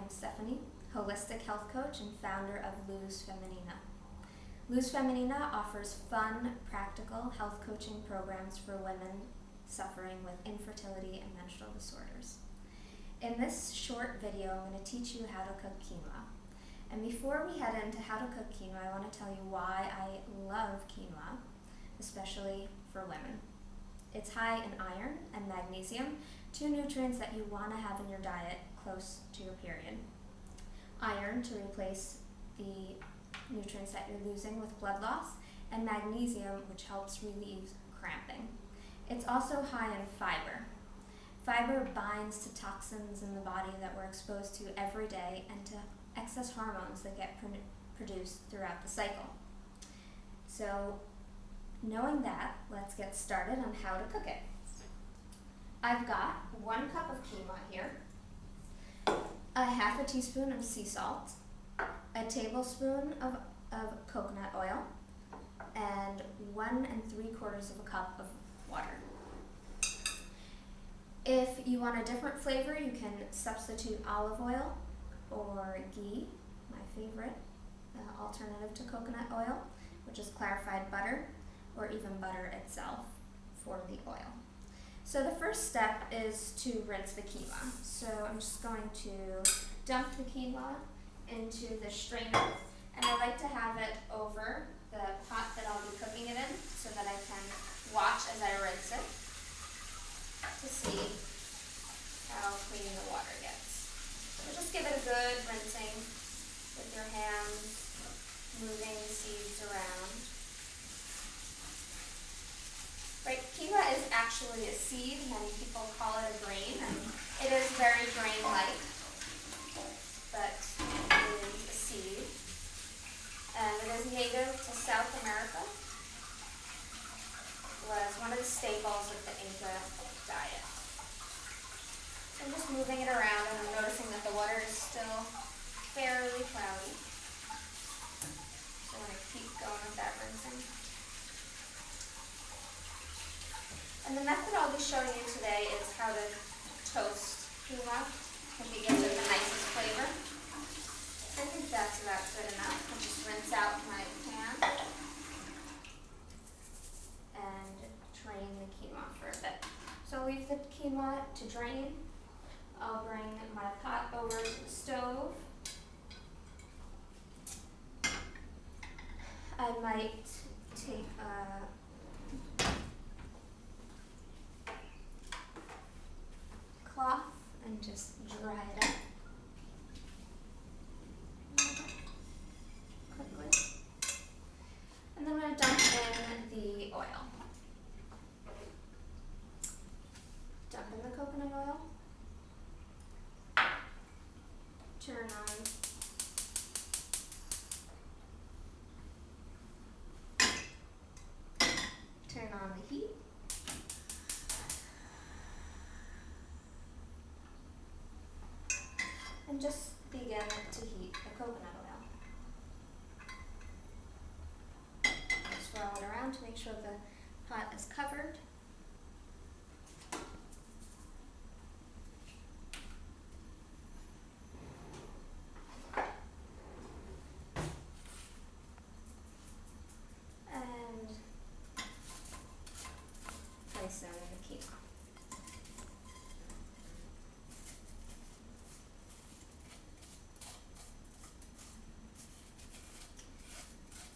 I'm Stefanie, holistic health coach and founder of Luz Femenina. Luz Femenina offers fun, practical health coaching programs for women suffering with infertility and menstrual disorders. In this short video, I'm going to teach you how to cook quinoa. And before we head into how to cook quinoa, I want to tell you why I love quinoa, especially for women. It's high in iron and magnesium, two nutrients that you want to have in your diet close to your period. Iron to replace the nutrients that you're losing with blood loss, and magnesium, which helps relieve cramping. It's also high in fiber. Fiber binds to toxins in the body that we're exposed to every day and to excess hormones that get produced throughout the cycle. So, knowing that, let's get started on how to cook it. I've got 1 cup of quinoa here, a half a teaspoon of sea salt, a tablespoon of coconut oil, and 1 3/4 cup of water. If you want a different flavor, you can substitute olive oil or ghee, my favorite alternative to coconut oil, which is clarified butter, or even butter itself for the oil. So the first step is to rinse the quinoa. So I'm just going to dump the quinoa into the strainer, and I like to have it over the pot that I'll be cooking it in so that I can watch as I rinse it to see how clean the water gets. So just give it a good rinsing with your hands, moving the seeds around. Right, quinoa is actually a seed. Many people call it a grain, and it is very grain-like, but it is a seed. And it is native to South America. It was one of the staples of the Inca diet. So I'm just moving it around, and I'm noticing that the water is still fairly cloudy. So I'm going to keep going with that rinsing. And the method I'll be showing you today is how to toast quinoa. I think it gives it the nicest flavor. I think that's about good enough. I'll just rinse out my pan and drain the quinoa for a bit. So I'll leave the quinoa to drain. I'll bring my pot over to the stove. I might take a cloth and just dry it up quickly. And then I'm going to dump in the oil. Dump in the coconut oil. Turn on the heat. And just begin to heat the coconut oil. Swirl it around to make sure the pot is covered. And place in the quinoa.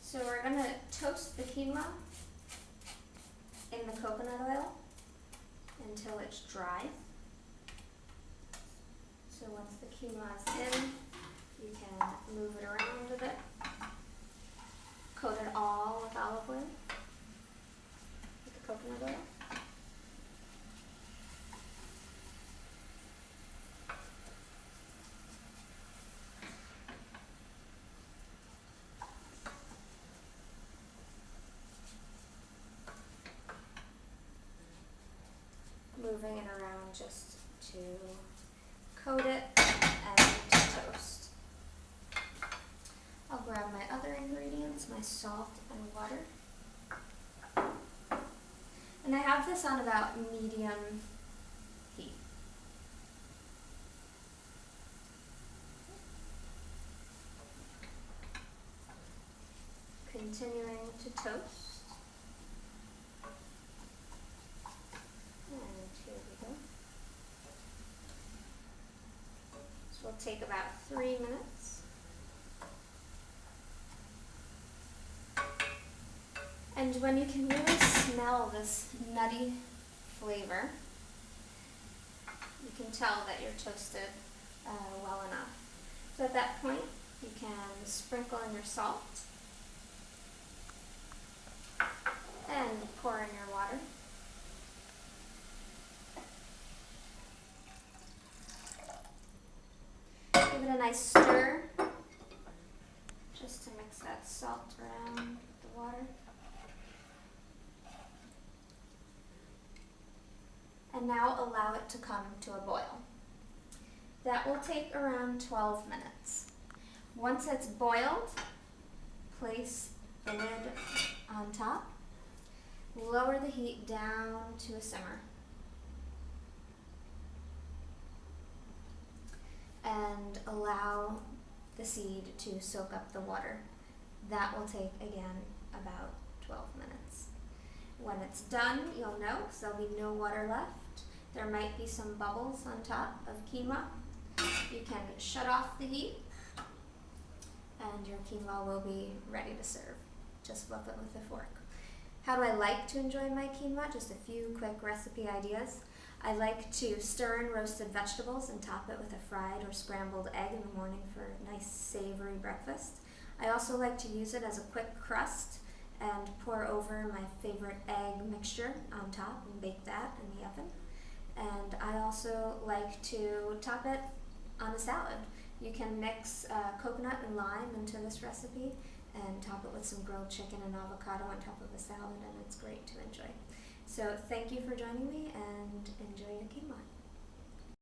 So we're going to toast the quinoa in the coconut oil until it's dry. So once the quinoa is in, you can move it around a bit. Coat it all with olive oil, with the coconut oil. Moving it around just to coat it and to toast. I'll grab my other ingredients, my salt and water. And I have this on about medium heat. continuing to toast. And here we go. This will take about 3 minutes. And when you can really smell this nutty flavor, you can tell that you're toasted well enough. So at that point, you can sprinkle in your salt and pour in your water. Give it a nice stir, just to mix that salt around the water. And now allow it to come to a boil. That will take around 12 minutes. Once it's boiled, place the lid on top. Lower the heat down to a simmer. And allow the seed to soak up the water. That will take, again, about 12 minutes. When it's done, you'll know, because there'll be no water left. There might be some bubbles on top of quinoa. You can shut off the heat, and your quinoa will be ready to serve. Just flip it with a fork. How do I like to enjoy my quinoa? Just a few quick recipe ideas. I like to stir in roasted vegetables and top it with a fried or scrambled egg in the morning for a nice savory breakfast. I also like to use it as a quick crust and pour over my favorite egg mixture on top and bake that in the oven. And I also like to top it on a salad. You can mix coconut and lime into this recipe and top it with some grilled chicken and avocado on top of a salad, and it's great to enjoy. So thank you for joining me, and enjoy your quinoa.